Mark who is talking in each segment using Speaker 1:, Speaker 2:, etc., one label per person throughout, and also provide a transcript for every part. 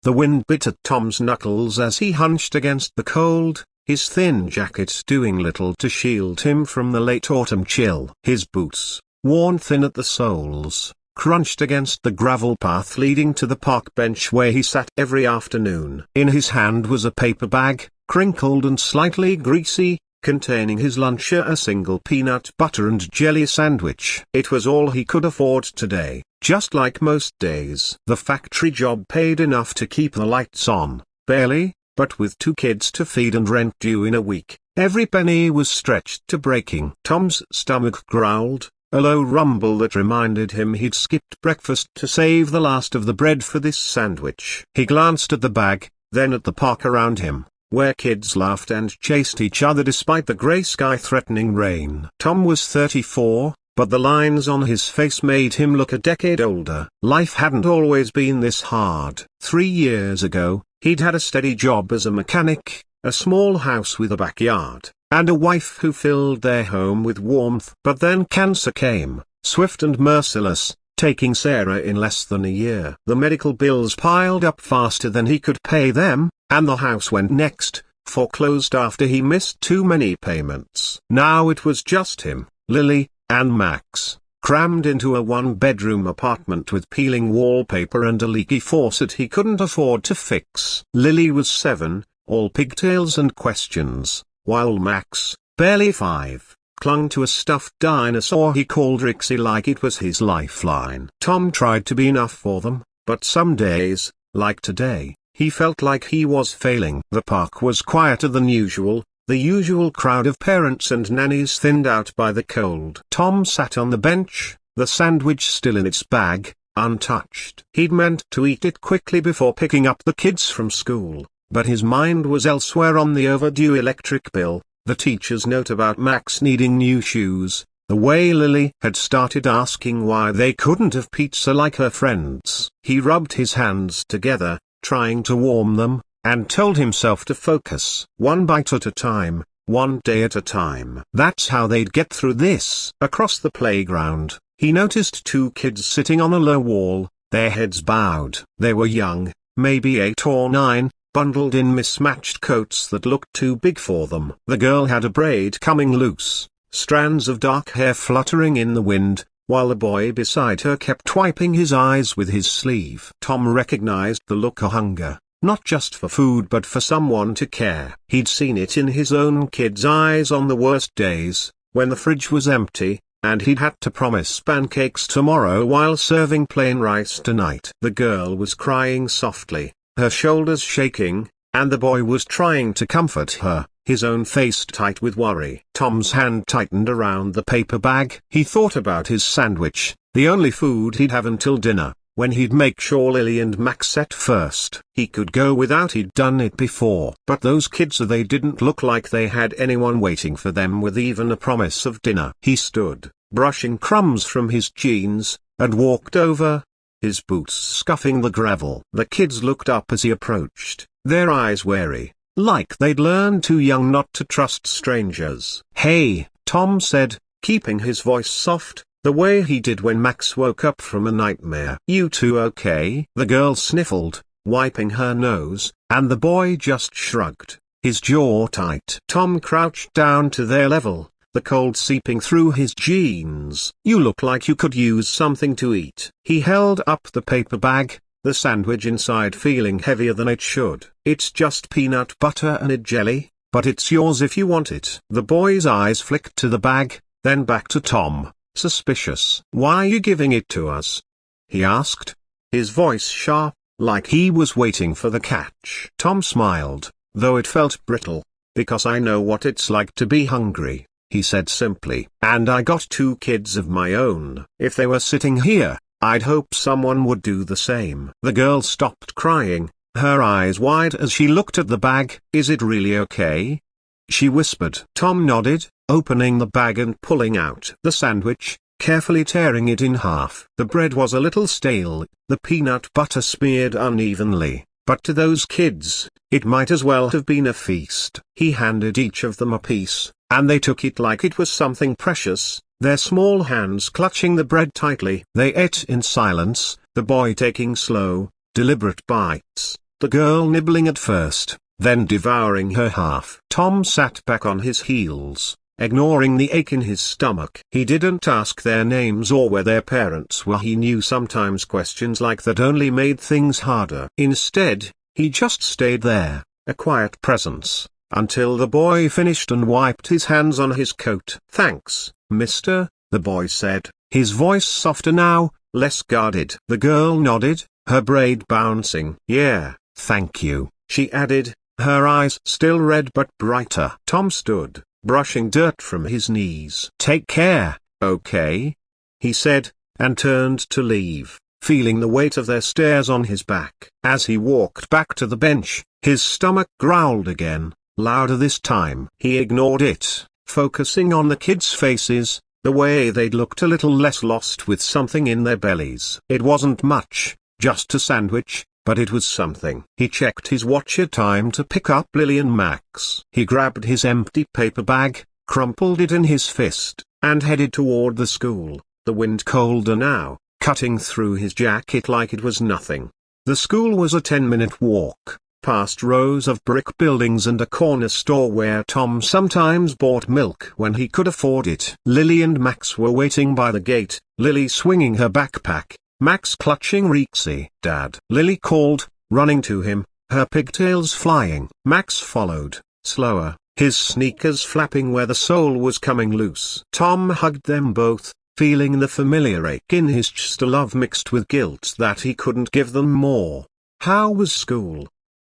Speaker 1: The wind bit at Tom's knuckles as he hunched against the cold, his thin jacket doing little to shield him from the late autumn chill. His boots, worn thin at the soles, crunched against the gravel path leading to the park bench where he sat every afternoon. In his hand was a paper bag, crinkled and slightly greasy, containing his lunch, a single peanut butter and jelly sandwich. It was all he could afford today, just like most days. The factory job paid enough to keep the lights on, barely, but with 2 kids to feed and rent due in a week, every penny was stretched to breaking. Tom's stomach growled, a low rumble that reminded him he'd skipped breakfast to save the last of the bread for this sandwich. He glanced at the bag, then at the park around him, where kids laughed and chased each other despite the grey sky threatening rain. Tom was 34, but the lines on his face made him look a decade older. Life hadn't always been this hard. 3 years ago, he'd had a steady job as a mechanic, a small house with a backyard, and a wife who filled their home with warmth. But then cancer came, swift and merciless, taking Sarah in less than a year. The medical bills piled up faster than he could pay them, and the house went next, foreclosed after he missed too many payments. Now it was just him, Lily, and Max, crammed into a 1-bedroom apartment with peeling wallpaper and a leaky faucet he couldn't afford to fix. Lily was 7, all pigtails and questions, while Max, barely 5, clung to a stuffed dinosaur he called Rixie like it was his lifeline. Tom tried to be enough for them, but some days, like today, he felt like he was failing. The park was quieter than usual, the usual crowd of parents and nannies thinned out by the cold. Tom sat on the bench, the sandwich still in its bag, untouched. He'd meant to eat it quickly before picking up the kids from school, but his mind was elsewhere, on the overdue electric bill, the teacher's note about Max needing new shoes, the way Lily had started asking why they couldn't have pizza like her friends. He rubbed his hands together, trying to warm them, and told himself to focus. One bite at a time, one day at a time. That's how they'd get through this. Across the playground, he noticed 2 kids sitting on a low wall, their heads bowed. They were young, maybe 8 or 9, bundled in mismatched coats that looked too big for them. The girl had a braid coming loose, strands of dark hair fluttering in the wind, while the boy beside her kept wiping his eyes with his sleeve. Tom recognized the look of hunger, not just for food but for someone to care. He'd seen it in his own kids' eyes on the worst days, when the fridge was empty, and he'd had to promise pancakes tomorrow while serving plain rice tonight. The girl was crying softly, her shoulders shaking, and the boy was trying to comfort her, his own face tight with worry. Tom's hand tightened around the paper bag. He thought about his sandwich, the only food he'd have until dinner, when he'd make sure Lily and Max ate first. He could go without, he'd done it before. But those kids, they didn't look like they had anyone waiting for them with even a promise of dinner. He stood, brushing crumbs from his jeans, and walked over, his boots scuffing the gravel. The kids looked up as he approached, their eyes wary, like they'd learned too young not to trust strangers. "Hey," Tom said, keeping his voice soft, the way he did when Max woke up from a nightmare. "You two okay?" The girl sniffled, wiping her nose, and the boy just shrugged, his jaw tight. Tom crouched down to their level, the cold seeping through his jeans. "You look like you could use something to eat." He held up the paper bag, the sandwich inside feeling heavier than it should. "It's just peanut butter and a jelly, but it's yours if you want it." The boy's eyes flicked to the bag, then back to Tom, suspicious. "Why are you giving it to us?" he asked, his voice sharp, like he was waiting for the catch. Tom smiled, though it felt brittle. "Because I know what it's like to be hungry," he said simply. "And I got 2 kids of my own. If they were sitting here, I'd hope someone would do the same." The girl stopped crying, her eyes wide as she looked at the bag. "Is it really okay?" she whispered. Tom nodded, opening the bag and pulling out the sandwich, carefully tearing it in half. The bread was a little stale, the peanut butter smeared unevenly, but to those kids, it might as well have been a feast. He handed each of them a piece, and they took it like it was something precious, their small hands clutching the bread tightly. They ate in silence, the boy taking slow, deliberate bites, the girl nibbling at first, then devouring her half. Tom sat back on his heels, ignoring the ache in his stomach. He didn't ask their names or where their parents were. He knew sometimes questions like that only made things harder. Instead, he just stayed there, a quiet presence, until the boy finished and wiped his hands on his coat. "Thanks, mister," the boy said, his voice softer now, less guarded. The girl nodded, her braid bouncing. "Yeah, thank you," she added, her eyes still red but brighter. Tom stood, brushing dirt from his knees. "Take care, okay?" he said, and turned to leave, feeling the weight of their stares on his back. As he walked back to the bench, his stomach growled again, louder this time. He ignored it, focusing on the kids' faces, the way they'd looked a little less lost with something in their bellies. It wasn't much, just a sandwich, but it was something. He checked his watch at time to pick up Lily and Max. He grabbed his empty paper bag, crumpled it in his fist, and headed toward the school, the wind colder now, cutting through his jacket like it was nothing. The school was a 10-minute walk, past rows of brick buildings and a corner store where Tom sometimes bought milk when he could afford it. Lily and Max were waiting by the gate, Lily swinging her backpack, Max clutching Rexy. "Dad," Lily called, running to him, her pigtails flying. Max followed, slower, his sneakers flapping where the sole was coming loose. Tom hugged them both, feeling the familiar ache in his chest, a love mixed with guilt that he couldn't give them more. "How was school?"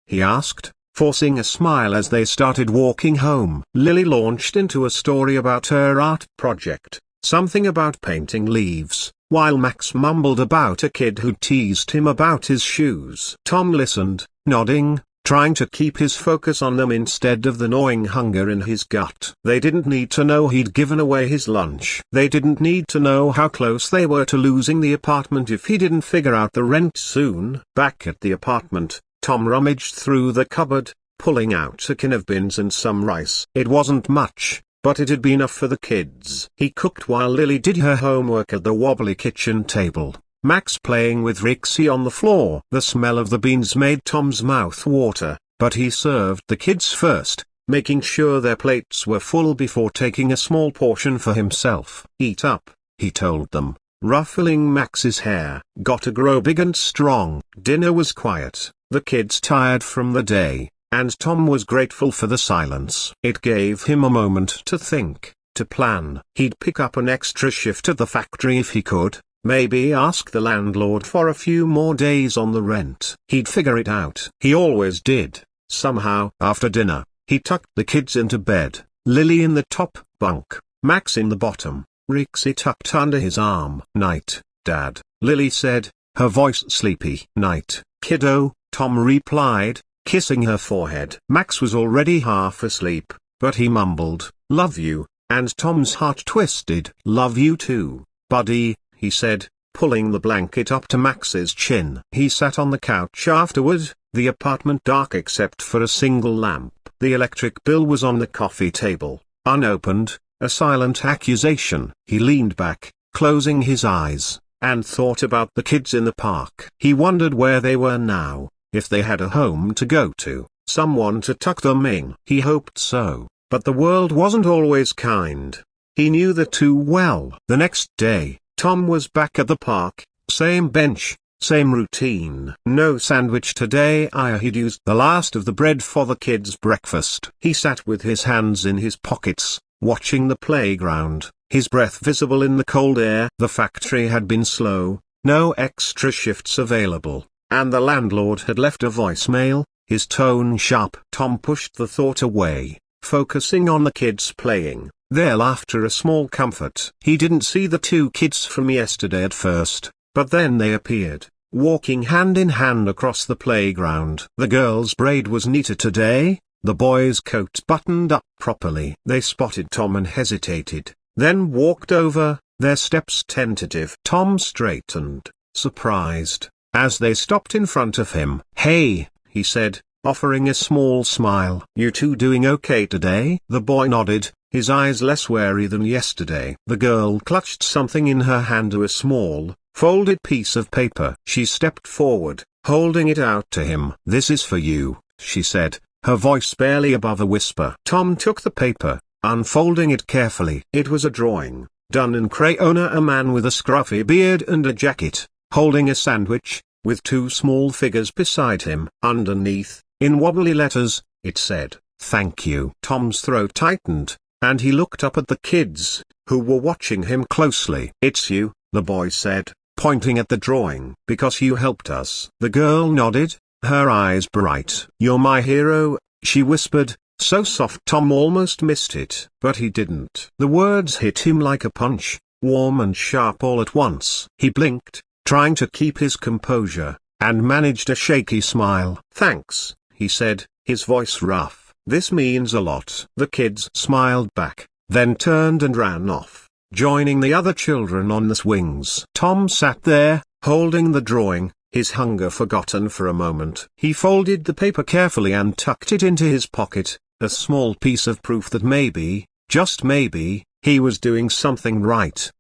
Speaker 1: he asked, forcing a smile as they started walking home. Lily launched into a story about her art project, something about painting leaves, while Max mumbled about a kid who teased him about his shoes. Tom listened, nodding, trying to keep his focus on them instead of the gnawing hunger in his gut. They didn't need to know he'd given away his lunch. They didn't need to know how close they were to losing the apartment if he didn't figure out the rent soon. Back at the apartment, Tom rummaged through the cupboard, pulling out a can of beans and some rice. It wasn't much, but it had been enough for the kids. He cooked while Lily did her homework at the wobbly kitchen table, Max playing with Rexy on the floor. The smell of the beans made Tom's mouth water, but he served the kids first, making sure their plates were full before taking a small portion for himself. "Eat up," he told them, ruffling Max's hair. "Gotta grow big and strong." Dinner was quiet, the kids tired from the day, and Tom was grateful for the silence. It gave him a moment to think, to plan. He'd pick up an extra shift at the factory if he could, maybe ask the landlord for a few more days on the rent. He'd figure it out. He always did, somehow. After dinner, he tucked the kids into bed, Lily in the top bunk, Max in the bottom, Rexy tucked under his arm. "Night, Dad," Lily said, her voice sleepy. "Night, kiddo," Tom replied, kissing her forehead. Max was already half asleep, but he mumbled, "Love you," and Tom's heart twisted. "Love you too, buddy," he said, pulling the blanket up to Max's chin. He sat on the couch afterward, the apartment dark except for a single lamp. The electric bill was on the coffee table, unopened, a silent accusation. He leaned back, closing his eyes, and thought about the kids in the park. He wondered where they were now, if they had a home to go to, someone to tuck them in. He hoped so, but the world wasn't always kind. He knew that too well. The next day, Tom was back at the park, same bench, same routine. No sandwich today. He'd used the last of the bread for the kids' breakfast. He sat with his hands in his pockets, watching the playground, his breath visible in the cold air. The factory had been slow, no extra shifts available, and the landlord had left a voicemail, his tone sharp. Tom pushed the thought away, focusing on the kids playing, their laughter a small comfort. He didn't see the two kids from yesterday at first, but then they appeared, walking hand in hand across the playground. The girl's braid was neater today, the boy's coat buttoned up properly. They spotted Tom and hesitated, then walked over, their steps tentative. Tom straightened, surprised, as they stopped in front of him. "Hey," he said, offering a small smile. "You two doing okay today?" The boy nodded, his eyes less wary than yesterday. The girl clutched something in her hand, a small, folded piece of paper. She stepped forward, holding it out to him. "This is for you," she said, her voice barely above a whisper. Tom took the paper, unfolding it carefully. It was a drawing, done in crayon, a man with a scruffy beard and a jacket, holding a sandwich, with two small figures beside him. Underneath, in wobbly letters, it said, "Thank you." Tom's throat tightened, and he looked up at the kids, who were watching him closely. "It's you," the boy said, pointing at the drawing. "Because you helped us." The girl nodded, her eyes bright. "You're my hero," she whispered, so soft Tom almost missed it. But he didn't. The words hit him like a punch, warm and sharp all at once. He blinked, trying to keep his composure, and managed a shaky smile. "Thanks," he said, his voice rough. "This means a lot." The kids smiled back, then turned and ran off, joining the other children on the swings. Tom sat there, holding the drawing, his hunger forgotten for a moment. He folded the paper carefully and tucked it into his pocket, a small piece of proof that maybe, just maybe, he was doing something right.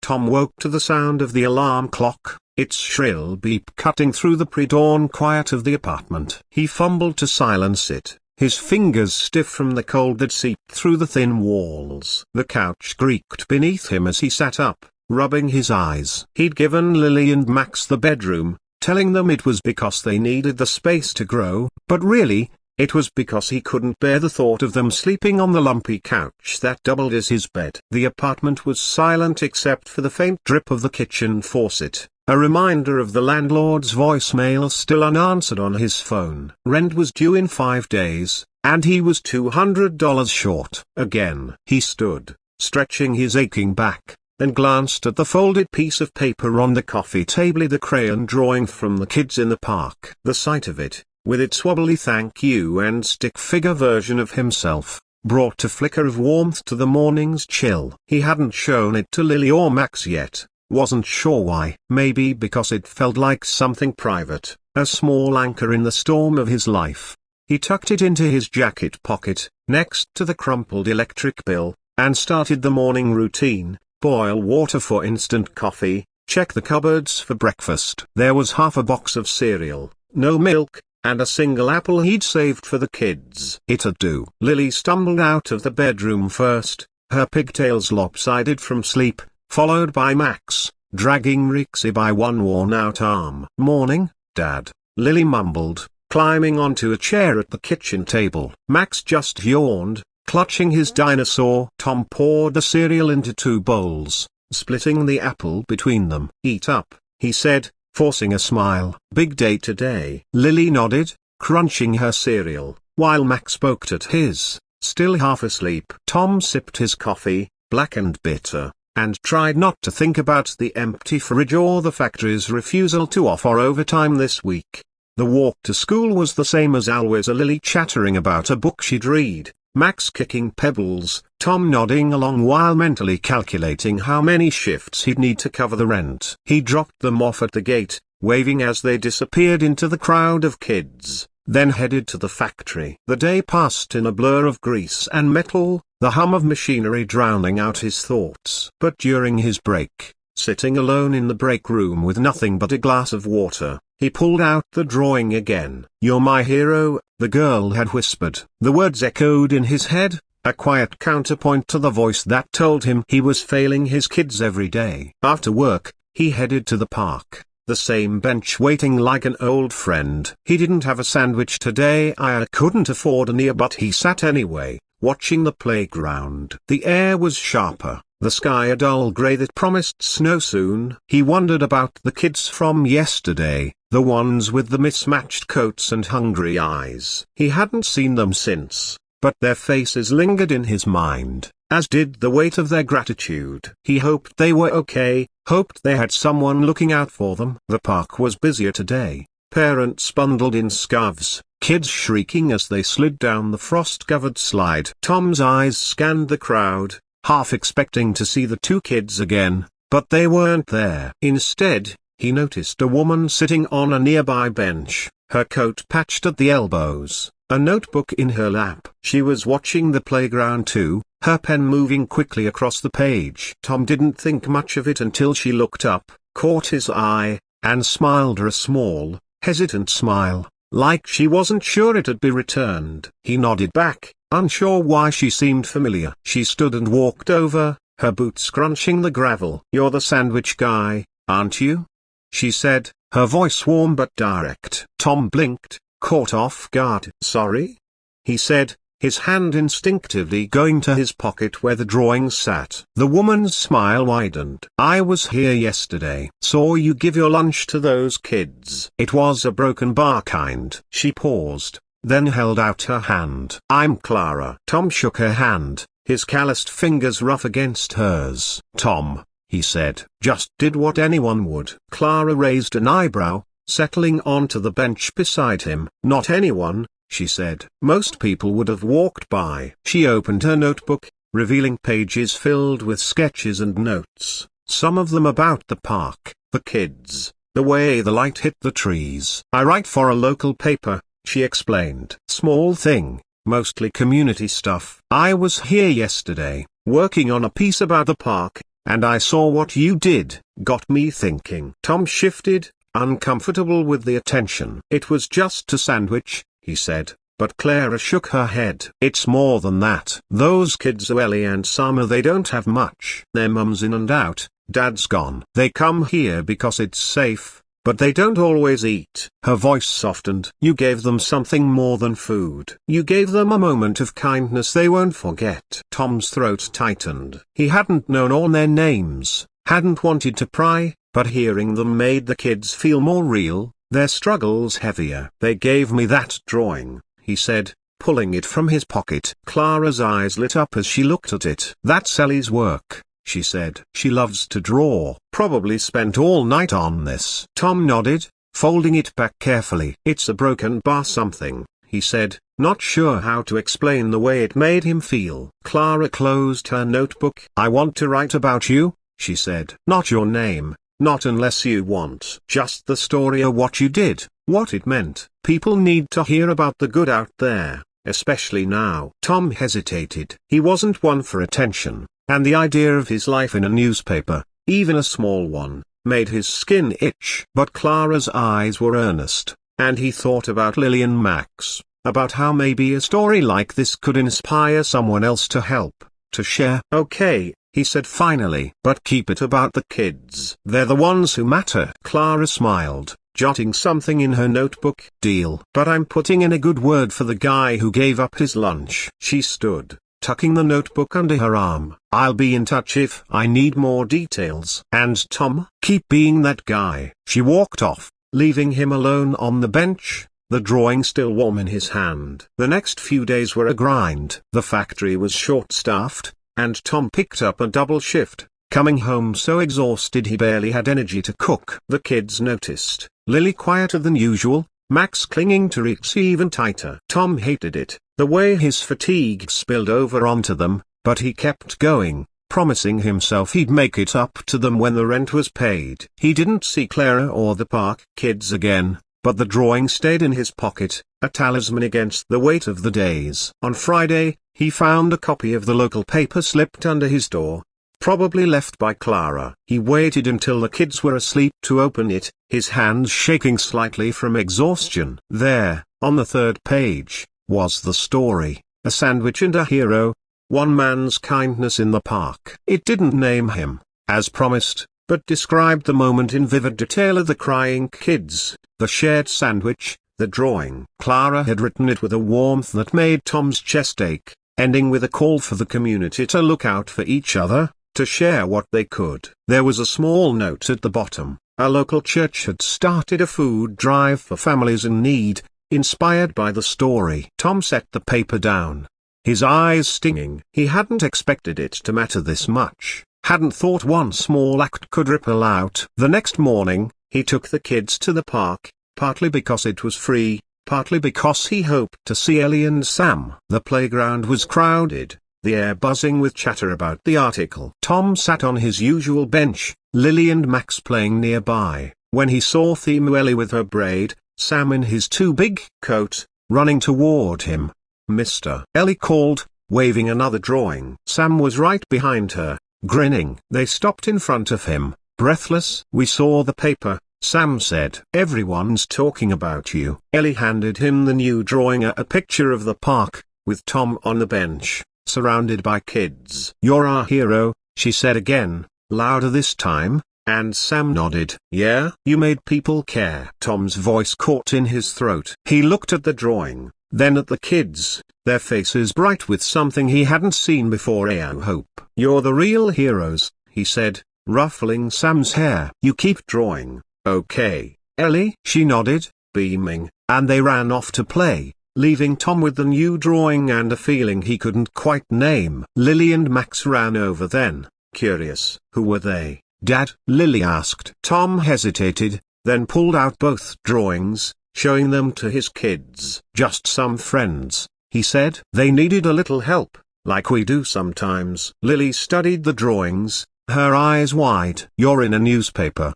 Speaker 1: Tom woke to the sound of the alarm clock, its shrill beep cutting through the pre-dawn quiet of the apartment. He fumbled to silence it, his fingers stiff from the cold that seeped through the thin walls. The couch creaked beneath him as he sat up, rubbing his eyes. He'd given Lily and Max the bedroom, telling them it was because they needed the space to grow, but really, it was because he couldn't bear the thought of them sleeping on the lumpy couch that doubled as his bed. The apartment was silent except for the faint drip of the kitchen faucet, a reminder of the landlord's voicemail still unanswered on his phone. Rent was due in 5 days, and he was $200 short. Again. He stood, stretching his aching back, and glanced at the folded piece of paper on the coffee table, the crayon drawing from the kids in the park. The sight of it, with its wobbly thank you and stick figure version of himself, brought a flicker of warmth to the morning's chill. He hadn't shown it to Lily or Max yet, wasn't sure why. Maybe because it felt like something private, a small anchor in the storm of his life. He tucked it into his jacket pocket, next to the crumpled electric bill, and started the morning routine: boil water for instant coffee, check the cupboards for breakfast. There was half a box of cereal, no milk, and a single apple he'd saved for the kids. It'd do. Lily stumbled out of the bedroom first, her pigtails lopsided from sleep, followed by Max, dragging Rixie by one worn-out arm. "Morning, Dad," Lily mumbled, climbing onto a chair at the kitchen table. Max just yawned, clutching his dinosaur. Tom poured the cereal into 2 bowls, splitting the apple between them. "Eat up," he said, forcing a smile. "Big day today." Lily nodded, crunching her cereal, while Max poked at his, still half asleep. Tom sipped his coffee, black and bitter, and tried not to think about the empty fridge or the factory's refusal to offer overtime this week. The walk to school was the same as always, a Lily chattering about a book she'd read, Max kicking pebbles, Tom nodding along while mentally calculating how many shifts he'd need to cover the rent. He dropped them off at the gate, waving as they disappeared into the crowd of kids, then headed to the factory. The day passed in a blur of grease and metal, the hum of machinery drowning out his thoughts. But during his break, sitting alone in the break room with nothing but a glass of water, he pulled out the drawing again. "You're my hero," the girl had whispered. The words echoed in his head, a quiet counterpoint to the voice that told him he was failing his kids every day. After work, he headed to the park, the same bench waiting like an old friend. He didn't have a sandwich today, I couldn't afford any, but he sat anyway, watching the playground. The air was sharper, the sky a dull grey that promised snow soon. He wondered about the kids from yesterday, the ones with the mismatched coats and hungry eyes. He hadn't seen them since, but their faces lingered in his mind, as did the weight of their gratitude. He hoped they were okay, hoped they had someone looking out for them. The park was busier today, parents bundled in scarves, kids shrieking as they slid down the frost-covered slide. Tom's eyes scanned the crowd, half expecting to see the 2 kids again, but they weren't there. Instead, he noticed a woman sitting on a nearby bench, her coat patched at the elbows, a notebook in her lap. She was watching the playground too, her pen moving quickly across the page. Tom didn't think much of it until she looked up, caught his eye, and smiled a small, hesitant smile, like she wasn't sure it'd be returned. He nodded back, unsure why she seemed familiar. She stood and walked over, her boots crunching the gravel. "You're the sandwich guy, aren't you?" she said, her voice warm but direct. Tom blinked, caught off guard. "Sorry?" he said, his hand instinctively going to his pocket where the drawing sat. The woman's smile widened. "I was here yesterday. Saw you give your lunch to those kids. It was a broken bar kind." She paused, then held out her hand. "I'm Clara." Tom shook her hand, his calloused fingers rough against hers. "Tom," he said, just did what anyone would. Clara raised an eyebrow, settling onto the bench beside him. "Not anyone," she said. "Most people would have walked by." She opened her notebook, revealing pages filled with sketches and notes, some of them about the park, the kids, the way the light hit the trees. "I write for a local paper," she explained. "Small thing, mostly community stuff. I was here yesterday, working on a piece about the park, and I saw what you did. Got me thinking." Tom shifted, uncomfortable with the attention. "It was just a sandwich," he said, but Clara shook her head. "It's more than that. Those kids Ellie and Summer, they don't have much. Their mum's in and out, dad's gone. They come here because it's safe, but they don't always eat." Her voice softened. "You gave them something more than food. You gave them a moment of kindness they won't forget." Tom's throat tightened. He hadn't known all their names, hadn't wanted to pry, but hearing them made the kids feel more real, their struggles heavier. "They gave me that drawing," he said, pulling it from his pocket. Clara's eyes lit up as she looked at it. "That's Ellie's work," she said. "She loves to draw. Probably spent all night on this." Tom nodded, folding it back carefully. "It's a broken bar something," he said, not sure how to explain the way it made him feel. Clara closed her notebook. "I want to write about you," she said. "Not your name. Not unless you want. Just the story of what you did, what it meant. People need to hear about the good out there, especially now." Tom hesitated. He wasn't one for attention, and the idea of his life in a newspaper, even a small one, made his skin itch. But Clara's eyes were earnest, and he thought about Lily and Max, about how maybe a story like this could inspire someone else to help, to share. "Okay," he said finally, "but keep it about the kids. They're the ones who matter." Clara smiled, jotting something in her notebook. "Deal. But I'm putting in a good word for the guy who gave up his lunch." She stood, tucking the notebook under her arm. "I'll be in touch if I need more details." "And Tom, keep being that guy." She walked off, leaving him alone on the bench, the drawing still warm in his hand. The next few days were a grind. The factory was short-staffed, and Tom picked up a double shift, coming home so exhausted he barely had energy to cook. The kids noticed, Lily quieter than usual, Max clinging to Rex even tighter. Tom hated it, the way his fatigue spilled over onto them, but he kept going, promising himself he'd make it up to them when the rent was paid. He didn't see Clara or the park kids again, but the drawing stayed in his pocket, a talisman against the weight of the days. On Friday, he found a copy of the local paper slipped under his door, probably left by Clara. He waited until the kids were asleep to open it, his hands shaking slightly from exhaustion. There, on the third page, was the story, a sandwich and a hero, one man's kindness in the park. It didn't name him, as promised, but described the moment in vivid detail of the crying kids, the shared sandwich, the drawing. Clara had written it with a warmth that made Tom's chest ache, ending with a call for the community to look out for each other, to share what they could. There was a small note at the bottom. A local church had started a food drive for families in need, inspired by the story. Tom set the paper down, his eyes stinging. He hadn't expected it to matter this much, hadn't thought one small act could ripple out. The next morning, he took the kids to the park, partly because it was free, partly because he hoped to see Ellie and Sam. The playground was crowded, the air buzzing with chatter about the article. Tom sat on his usual bench, Lily and Max playing nearby, when he saw Themu Ellie with her braid, Sam in his too big coat, running toward him. "Mr. Ellie called, waving another drawing. Sam was right behind her, grinning. They stopped in front of him, breathless. "We saw the paper," Sam said. "Everyone's talking about you." Ellie handed him the new drawing, a picture of the park, with Tom on the bench, surrounded by kids. "You're our hero," she said again, louder this time, and Sam nodded. "Yeah, you made people care." Tom's voice caught in his throat. He looked at the drawing, then at the kids, their faces bright with something he hadn't seen before. "Hope. You're the real heroes," he said, ruffling Sam's hair. "You keep drawing, okay, Ellie?" She nodded, beaming, and they ran off to play, leaving Tom with the new drawing and a feeling he couldn't quite name. Lily and Max ran over then, curious. "Who were they, Dad?" Lily asked. Tom hesitated, then pulled out both drawings, showing them to his kids. "Just some friends," he said. "They needed a little help, like we do sometimes." Lily studied the drawings, her eyes wide. "You're in a newspaper?"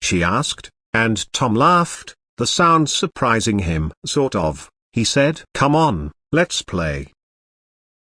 Speaker 1: she asked, and Tom laughed, the sound surprising him. "Sort of," he said. "Come on, let's play."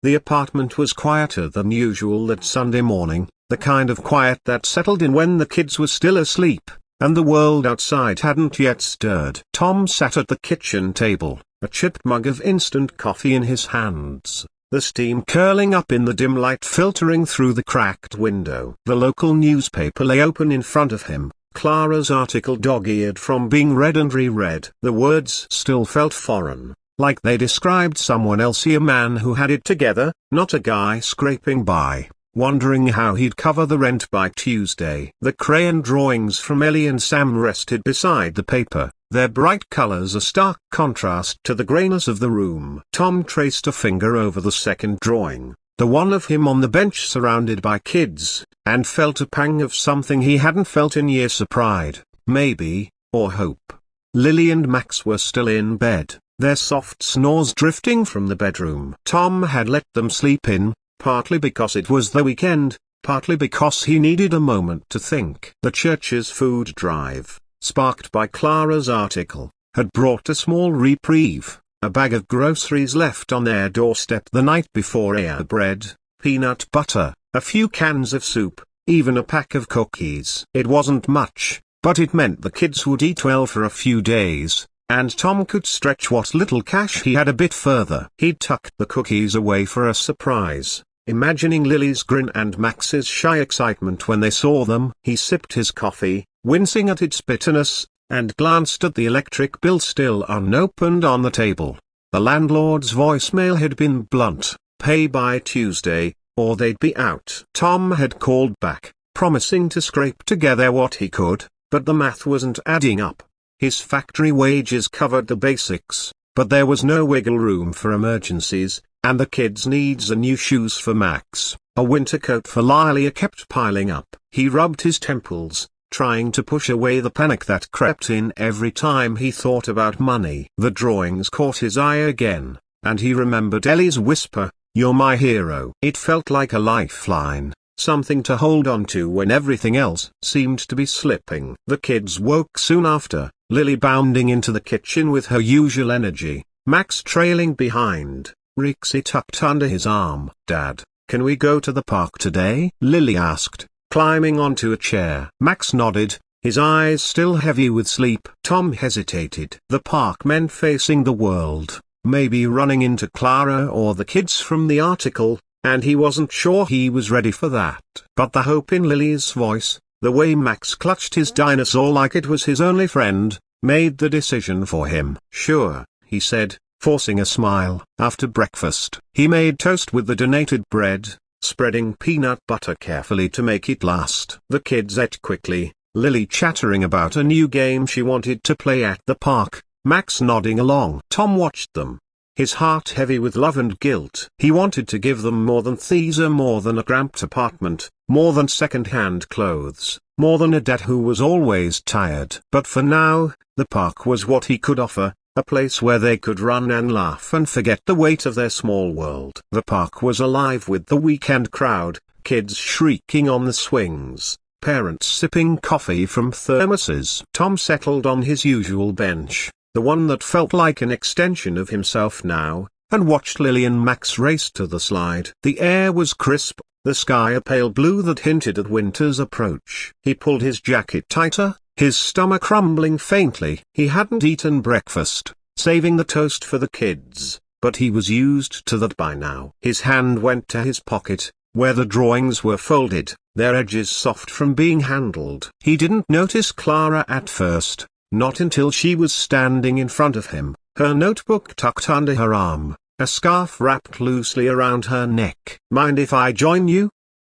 Speaker 1: The apartment was quieter than usual that Sunday morning, the kind of quiet that settled in when the kids were still asleep, and the world outside hadn't yet stirred. Tom sat at the kitchen table, a chipped mug of instant coffee in his hands, the steam curling up in the dim light filtering through the cracked window. The local newspaper lay open in front of him, Clara's article dog-eared from being read and reread. The words still felt foreign, like they described someone else, a man who had it together, not a guy scraping by, wondering how he'd cover the rent by Tuesday. The crayon drawings from Ellie and Sam rested beside the paper, their bright colors a stark contrast to the grayness of the room. Tom traced a finger over the second drawing, the one of him on the bench surrounded by kids, and felt a pang of something he hadn't felt in years: pride, maybe, or hope. Lily and Max were still in bed, their soft snores drifting from the bedroom. Tom had let them sleep in, partly because it was the weekend, partly because he needed a moment to think. The church's food drive, sparked by Clara's article, had brought a small reprieve, a bag of groceries left on their doorstep the night before, bread, peanut butter, a few cans of soup, even a pack of cookies. It wasn't much, but it meant the kids would eat well for a few days, and Tom could stretch what little cash he had a bit further. He tucked the cookies away for a surprise, imagining Lily's grin and Max's shy excitement when they saw them. He sipped his coffee, wincing at its bitterness, and glanced at the electric bill still unopened on the table. The landlord's voicemail had been blunt: "Pay by Tuesday, or they'd be out." Tom had called back, promising to scrape together what he could, but the math wasn't adding up. His factory wages covered the basics, but there was no wiggle room for emergencies, and the kids' needs: a new shoes for Max, a winter coat for Lilia, kept piling up. He rubbed his temples, trying to push away the panic that crept in every time he thought about money. The drawings caught his eye again, and he remembered Ellie's whisper, "You're my hero." It felt like a lifeline, something to hold on to when everything else seemed to be slipping. The kids woke soon after, Lily bounding into the kitchen with her usual energy, Max trailing behind, Rixie tucked under his arm. "Dad, can we go to the park today?" Lily asked, climbing onto a chair. Max nodded, his eyes still heavy with sleep. Tom hesitated. The park meant facing the world, maybe running into Clara or the kids from the article, and he wasn't sure he was ready for that. But the hope in Lily's voice, the way Max clutched his dinosaur like it was his only friend, made the decision for him. "Sure," he said, forcing a smile. After breakfast, he made toast with the donated bread, spreading peanut butter carefully to make it last. The kids ate quickly, Lily chattering about a new game she wanted to play at the park, Max nodding along. Tom watched them, his heart heavy with love and guilt. He wanted to give them more than Thesa, more than a cramped apartment, more than second-hand clothes, more than a dad who was always tired. But for now, the park was what he could offer, a place where they could run and laugh and forget the weight of their small world. The park was alive with the weekend crowd, kids shrieking on the swings, parents sipping coffee from thermoses. Tom settled on his usual bench, the one that felt like an extension of himself now, and watched Lily and Max race to the slide. The air was crisp, the sky a pale blue that hinted at winter's approach. He pulled his jacket tighter, his stomach rumbling faintly. He hadn't eaten breakfast, saving the toast for the kids, but he was used to that by now. His hand went to his pocket, where the drawings were folded, their edges soft from being handled. He didn't notice Clara at first, not until she was standing in front of him, her notebook tucked under her arm, a scarf wrapped loosely around her neck. "Mind if I join you?"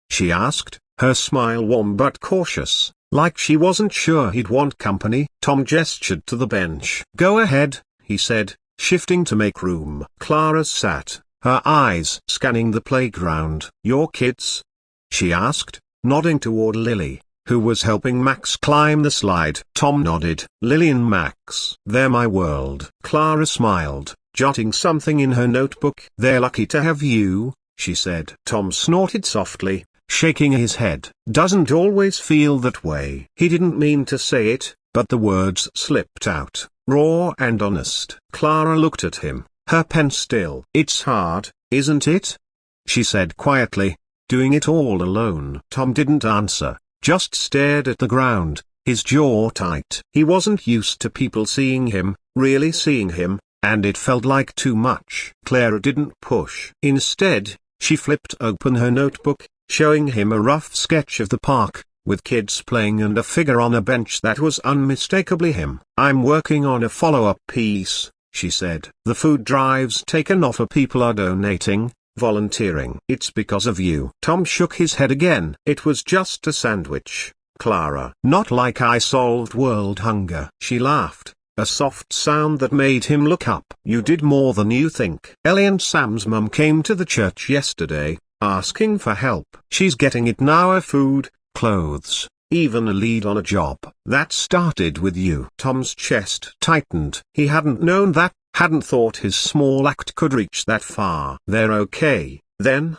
Speaker 1: she asked, her smile warm but cautious, like she wasn't sure he'd want company. Tom gestured to the bench. "Go ahead," he said, shifting to make room. Clara sat, her eyes scanning the playground. "Your kids?" she asked, nodding toward Lily, who was helping Max climb the slide. Tom nodded. "Lily and Max. They're my world." Clara smiled, jotting something in her notebook. "They're lucky to have you," she said. Tom snorted softly, shaking his head. "Doesn't always feel that way." He didn't mean to say it, but the words slipped out, raw and honest. Clara looked at him, her pen still. "It's hard, isn't it?" she said quietly. "Doing it all alone." Tom didn't answer, just stared at the ground, his jaw tight. He wasn't used to people seeing him, really seeing him, and it felt like too much. Clara didn't push. Instead, she flipped open her notebook, showing him a rough sketch of the park, with kids playing and a figure on a bench that was unmistakably him. "I'm working on a follow-up piece," she said. "The food drive's taken off, people are donating, volunteering. It's because of you." Tom shook his head again. "It was just a sandwich, Clara. Not like I solved world hunger." She laughed, a soft sound that made him look up. "You did more than you think." "Ellie and Sam's mum came to the church yesterday, asking for help. She's getting it now, food, clothes, even a lead on a job." "That started with you." Tom's chest tightened. He hadn't known that, hadn't thought his small act could reach that far. "They're okay, then?"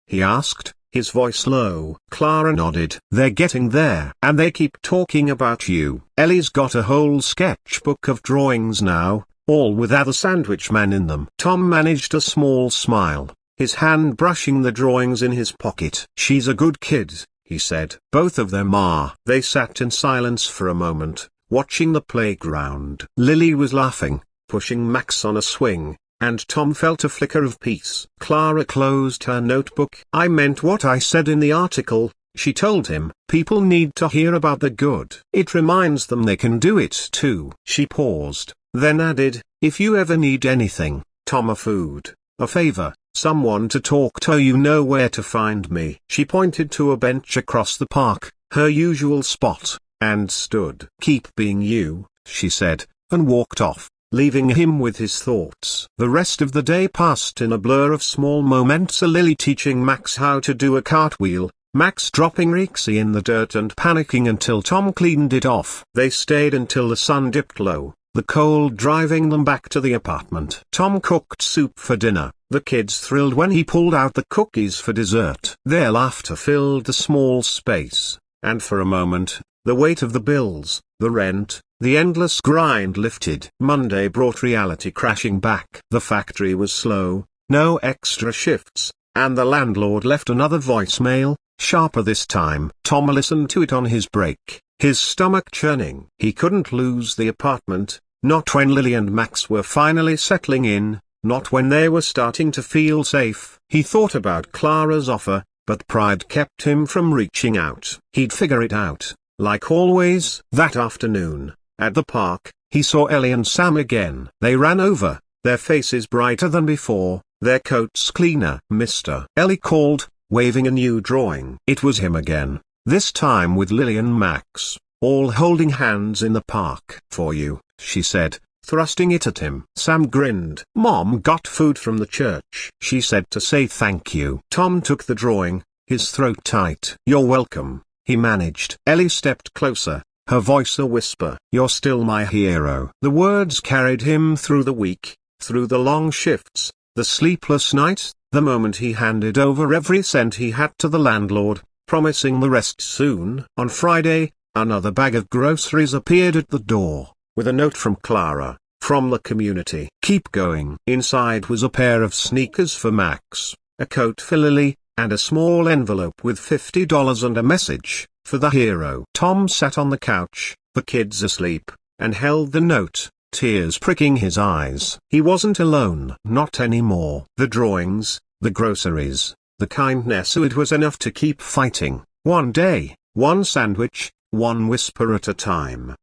Speaker 1: he asked, his voice low. Clara nodded. "They're getting there. And they keep talking about you. Ellie's got a whole sketchbook of drawings now, all with other sandwich man in them." Tom managed a small smile, his hand brushing the drawings in his pocket. "She's a good kid," he said. "Both of them are." They sat in silence for a moment, watching the playground. Lily was laughing, pushing Max on a swing, and Tom felt a flicker of peace. Clara closed her notebook. "I meant what I said in the article," she told him. "People need to hear about the good. It reminds them they can do it too." She paused, then added, "If you ever need anything, Tom, a food, a favor, someone to talk to, you know where to find me." She pointed to a bench across the park, her usual spot, and stood. "Keep being you," she said, and walked off, leaving him with his thoughts. The rest of the day passed in a blur of small moments. Lily teaching Max how to do a cartwheel, Max dropping Rexy in the dirt and panicking until Tom cleaned it off. They stayed until the sun dipped low, the cold driving them back to the apartment. Tom cooked soup for dinner, the kids thrilled when he pulled out the cookies for dessert. Their laughter filled the small space, and for a moment, the weight of the bills, the rent, the endless grind lifted. Monday brought reality crashing back. The factory was slow, no extra shifts, and the landlord left another voicemail, sharper this time. Tom listened to it on his break, his stomach churning. He couldn't lose the apartment, not when Lily and Max were finally settling in, not when they were starting to feel safe. He thought about Clara's offer, but pride kept him from reaching out. He'd figure it out. Like always. That afternoon, at the park, he saw Ellie and Sam again. They ran over, their faces brighter than before, their coats cleaner. "Mister," Ellie called, waving a new drawing. It was him again, this time with Lily and Max, all holding hands in the park. "For you," she said, thrusting it at him. Sam grinned. "Mom got food from the church," she said, to say thank you. Tom took the drawing, his throat tight. "You're welcome," he managed. Ellie stepped closer, her voice a whisper. "You're still my hero." The words carried him through the week, through the long shifts, the sleepless nights, the moment he handed over every cent he had to the landlord, promising the rest soon. On Friday, another bag of groceries appeared at the door, with a note from Clara, from the community. "Keep going." Inside was a pair of sneakers for Max, a coat for Lily, and a small envelope with $50 and a message, "For the hero." Tom sat on the couch, the kid's asleep, and held the note, tears pricking his eyes. He wasn't alone. Not anymore. The drawings, the groceries, the kindness, it was enough to keep fighting. One day, one sandwich, one whisper at a time.